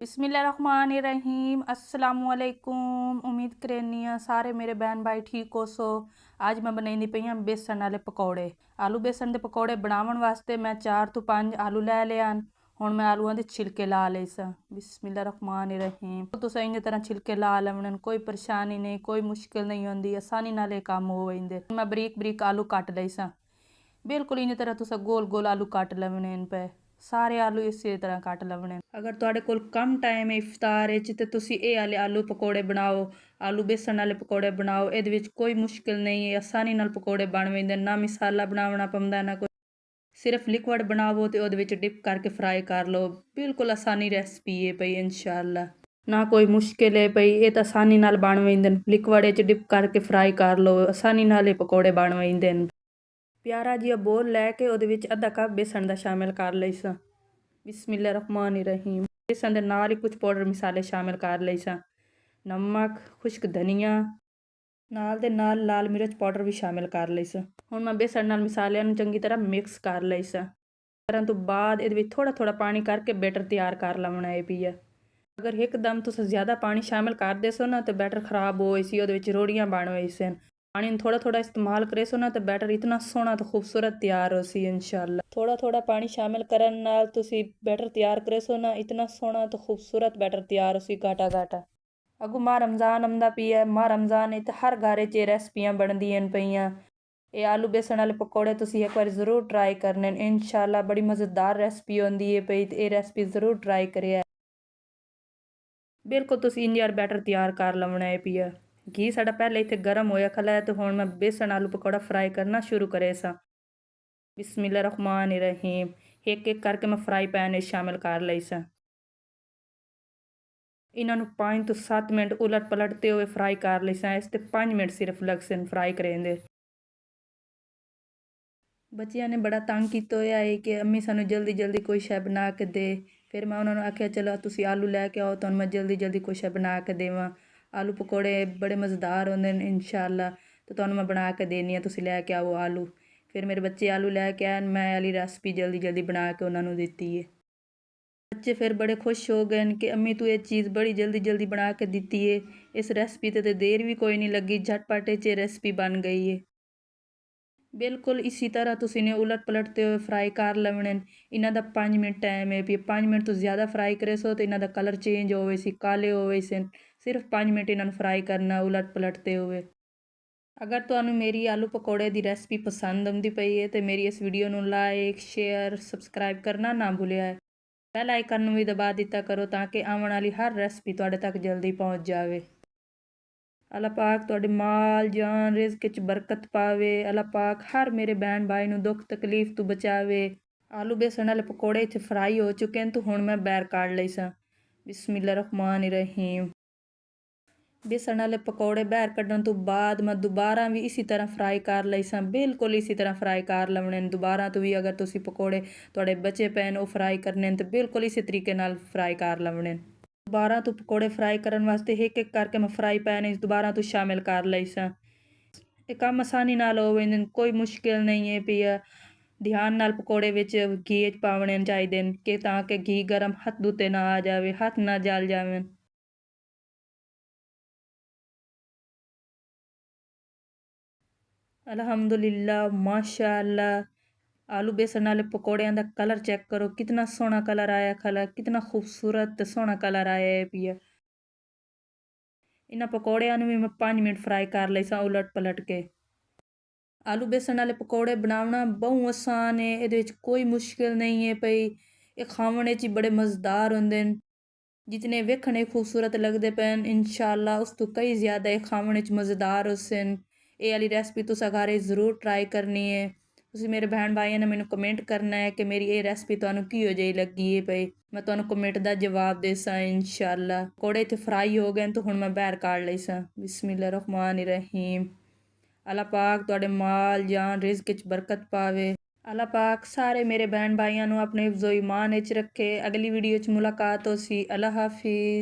बिस्मिल्लाहिर्रहमानिर्रहीम अस्सलामुअलैकुम। उम्मीद करनी आ सारे मेरे बहन भाई ठीक हो सो। आज मैं बनाई पई हाँ बेसन वाले पकौड़े। आलू बेसन के पकौड़े बनावन वास्ते मैं 4 ਤੋਂ 5 आलू लै लिया। ਹੁਣ मैं आलूआं ਦੇ छिलके ला लई सा। बिस्मिल्लाहिर्रहमानिर्रहीम। तुसीं इंज तरह छिलके ला लवण, कोई परेशानी नहीं, कोई मुश्किल नहीं होंदी, आसानी नाल ये काम हो वेंदे। मैं बरीक बरीक आलू कट लई सा। बिल्कुल इंज तरह तुसीं गोल गोल आलू कट लवणे पे। ਸਾਰੇ ਆਲੂ ਇਸੇ ਤਰ੍ਹਾਂ ਕੱਟ ਲਵਣੇ। ਅਗਰ ਤੁਹਾਡੇ ਕੋਲ ਕਮ ਟਾਈਮ ਹੈ ਇਫਤਾਰ ਵਿੱਚ ਤੇ ਤੁਸੀਂ ਇਹ ਵਾਲੇ ਆਲੂ ਪਕੌੜੇ ਬਣਾਓ, ਆਲੂ ਬੇਸਣ ਵਾਲੇ ਪਕੌੜੇ ਬਣਾਓ। ਇਹਦੇ ਵਿੱਚ ਕੋਈ ਮੁਸ਼ਕਿਲ ਨਹੀਂ ਹੈ, ਆਸਾਨੀ ਨਾਲ ਪਕੌੜੇ ਬਣ ਜਾਂਦੇ। ਨਾ ਮਸਾਲਾ ਬਣਾਉਣਾ ਪੈਂਦਾ ਨਾ ਕੋਈ, ਸਿਰਫ ਲਿਕਵਿਡ ਬਣਾਵੋ ਤੇ ਉਹਦੇ ਵਿੱਚ ਡਿਪ ਕਰਕੇ ਫਰਾਈ ਕਰ ਲਓ। ਬਿਲਕੁਲ ਆਸਾਨੀ ਰੈਸਪੀ ਹੈ ਪਈ ਇਨਸ਼ਾਅੱਲਾ, ਨਾ ਕੋਈ ਮੁਸ਼ਕਿਲ ਹੈ ਪਈ। ਇਹ ਤਾਂ ਆਸਾਨੀ ਨਾਲ ਬਣ ਜਾਂਦੇ ਨੇ। ਲਿਕਵਿਡ ਵਿੱਚ ਡਿਪ ਕਰਕੇ ਫਰਾਈ ਕਰ ਲਓ, ਆਸਾਨੀ ਨਾਲ ਇਹ ਪਕੌੜੇ ਬਣ ਜਾਂਦੇ ਨੇ। प्यारा जिहा बोल लैके ਉਹਦੇ ਵਿੱਚ ਅੱਧਾ ਕੱਪ बेसन ਦਾ शामिल कर ਲਈ ਸਾਂ। बिस्मिल्लाहिर्रहमानिर्रहीम। बेसन ਦੇ ਨਾਲ ਹੀ ਕੁਝ ਪਾਊਡਰ ਮਸਾਲੇ शामिल कर ਲਈ ਸਾਂ। ਨਮਕ, ਖੁਸ਼ਕ ਧਨੀਆ, ਨਾਲ ਦੇ ਨਾਲ ਲਾਲ ਮਿਰਚ ਪਾਊਡਰ ਵੀ शामिल ਕਰ ਲਈ ਸਾਂ। ਹੁਣ ਮੈਂ बेसन ਨਾਲ ਮਸਾਲਿਆਂ ਨੂੰ ਚੰਗੀ ਤਰ੍ਹਾਂ ਮਿਕਸ ਕਰ ਲਈ ਸਾਂ। ਕਰਨ ਤੋਂ ਬਾਅਦ ਇਹਦੇ ਵਿੱਚ ਥੋੜਾ ਥੋੜਾ ਪਾਣੀ ਕਰਕੇ ਬੈਟਰ ਤਿਆਰ ਕਰ ਲਵਣਾ ਹੈ ਪਈਆ। ਅਗਰ ਇੱਕਦਮ ਤੁਸੀਂ ਜ਼ਿਆਦਾ ਪਾਣੀ शामिल ਕਰਦੇ ਸੋ ਨਾ ਤੇ ਬੈਟਰ ਖਰਾਬ ਹੋਈ ਸੀ, ਉਹਦੇ ਵਿੱਚ ਰੋੜੀਆਂ ਬਣ ਹੋਈ ਸਨ। पानी थोड़ा थोड़ा इस्तेमाल करे सो ना तो बैटर इतना सोहना तो खूबसूरत तैयार हो सी इंशाअल्लाह। थोड़ा थोड़ा पानी शामिल करन नाल तुसी बैटर तैयार करे सो ना इतना सोहना तो खूबसूरत बैटर तैयार हो सी गाटा गाटा। अगू माह रमज़ान आंदा पई है। माह रमज़ान ते हर घर च रेसिपियां बनदियां पईयां। ये आलू बेसन वाले पकौड़े तुसी एक बार ज़रूर ट्राई करने इंशाअल्लाह। बड़ी मज़ेदार रेसिपी होंदी है पई ते ये रेसिपी ज़रूर ट्राई करिए। बिल्कुल तुसी इंज यार बैटर तैयार कर लवना है पिया। घी साडा पहले इत्थे गर्म होया खला है तो हुण मैं बेसन आलू पकौड़ा फ्राई करना शुरू करे सा। बिस्मिल्लाहिर्रहमानिर्रहीम। एक एक करके मैं फ्राई पैन में शामिल कर लई सा। इन्हां नूं 5 ਤੋਂ 7 मिनट उलट पलटते हुए फ्राई कर लई सा। इस ते 5 मिनट सिर्फ लगसन फ्राई करेंदे। बच्चियां ने बड़ा तंग कीता होया है कि अम्मी सानू जल्दी जल्दी कोई शै बना के दे। फिर मैं उन्होंने आख्या चलो तुसी आलू लैके आओ तो मैं जल्दी जल्दी कोई शै बना के देवां। आलू पकौड़े बड़े मज़ेदार होंदे ने इंशाअल्लाह। तो तुहानू मैं बना के देनी आ, तुसी लैके आओ आलू। फिर मेरे बच्चे आलू लैके आए, मैं आली रेसिपी जल्दी जल्दी बना के उन्होंने दित्ती है। बच्चे फिर बड़े खुश हो गए कि अम्मी तू ये चीज़ बड़ी जल्दी जल्दी बना के दित्ती है। इस रेसिपी ते देर भी कोई नहीं लगी, झटपट च रेसिपी बन गई है। बिल्कुल इसी तरह तुसी ने उलट पलटते हुए फ्राई कर लवणे। इन्हां दा 5 मिनट टाइम है भी। 5 मिनट तो ज़्यादा फ्राई करे सो तो इन्हां दा कलर चेंज होवे सी, काले होवे सन। सिर्फ 5 मिनट इन्हां फ्राई करना उलट पलटते हुए। अगर तुहानू मेरी आलू पकौड़े दी रेसिपी पसंद आंदी पई है तो मेरी इस वीडियो नू लाइक शेयर सबसक्राइब करना ना भुलिया। बैल आइकन नू भी दबा दिता करो ताकि आवन वाली हर रेसिपी तुहाडे तक जल्दी पहुँच जावे। अल्लाह पाक तुहाडे माल जान रिज़्क च बरकत पावे। अल्लाह पाक हर मेरे बहन भाई नू दुख तकलीफ तो बचावे। आलू बेसन वाले पकौड़े इत्थे फ्राई हो चुके हैं तो हुण मैं बैर काढ़ लई सां। बिस्मिल्लाहिर्रहमानिर्रहीम। बेसन वाले पकौड़े बैर कड्ढण तो बाद मैं दोबारा भी इसी तरह फ्राई कर लई सां। बिल्कुल इसी तरह फ्राई कर लवणे। दोबारा तो भी अगर तुसी पकौड़े तुहाडे बचे पे ने वो फ्राई करने तो बिल्कुल इसी तरीके नाल फ्राई कर लवणे। दोबारा तो पकौड़े फ्राई करने वास्ते एक एक करके मैं फ्राई पैन दोबारा तो शामिल कर लई सां। ये काम आसानी नाल हो वेंदे, कोई मुश्किल नहीं है पिया। ध्यान नाल पकौड़े विच घी पावणे चाहिए कि ताकि घी गर्म हथ उत्ते ना आ जाए, हथ ना जल जावे। अल्हम्दुलिल्लाह माशाअल्लाह। आलू बेसन वाले पकौड़ियां दा कलर चेक करो, कितना सोहना कलर आया खला, कितना खूबसूरत ते सोहना कलर आया है पिया। इन्हां पकौड़ियां नूं भी मैं 5 मिनट फ्राई कर लई सां उलट पलट के। आलू बेसन वाले पकौड़े बनावना बहुत आसान है, इहदे विच कोई मुश्किल नहीं है पई। ये खावणे च बड़े मज़ेदार होंदे न। जितने वेखणे खूबसूरत लगदे पैन इंशाअल्लाह उस तो कई ज़्यादा ये खावणे च मज़ेदार होसन। ये वाली रेसिपी तुसां घरे ज़रूर ट्राई करनी है। ਤੁਸੀਂ ਮੇਰੇ ਭੈਣ ਭਾਈਆਂ ਨੇ ਮੈਨੂੰ ਕਮੈਂਟ ਕਰਨਾ ਹੈ ਕਿ ਮੇਰੀ ਇਹ ਰੈਸਪੀ ਤੁਹਾਨੂੰ ਕਿਹੋ ਜਿਹੀ ਲੱਗੀ ਹੈ ਪਈ। ਮੈਂ ਤੁਹਾਨੂੰ ਕਮੈਂਟ ਦਾ ਜਵਾਬ ਦੇ ਸਾਂ ਇਨਸ਼ਾਅੱਲਾ। ਪਕੌੜੇ ਇੱਥੇ ਫਰਾਈ ਹੋ ਗਏ ਤਾਂ ਹੁਣ ਮੈਂ ਬਾਹਰ ਕੱਢ ਲਈ ਸਾਂ। ਬਿਸਮਿल्लाहिर्रहमानिर्रहीम। अल्लाह पाक ਤੁਹਾਡੇ ਮਾਲ ਜਾਨ ਰਿਜ਼ਕ 'ਚ ਬਰਕਤ ਪਾਵੇ। अल्लाह पाक ਸਾਰੇ ਮੇਰੇ ਭੈਣ ਭਾਈਆਂ ਨੂੰ ਆਪਣੇ ਹਿਫਜ਼ੋ ਈਮਾਨ ਵਿੱਚ ਰੱਖੇ। ਅਗਲੀ ਵੀਡੀਓ 'ਚ ਮੁਲਾਕਾਤ ਹੋ ਸੀ। अल्लाह हाफिज़।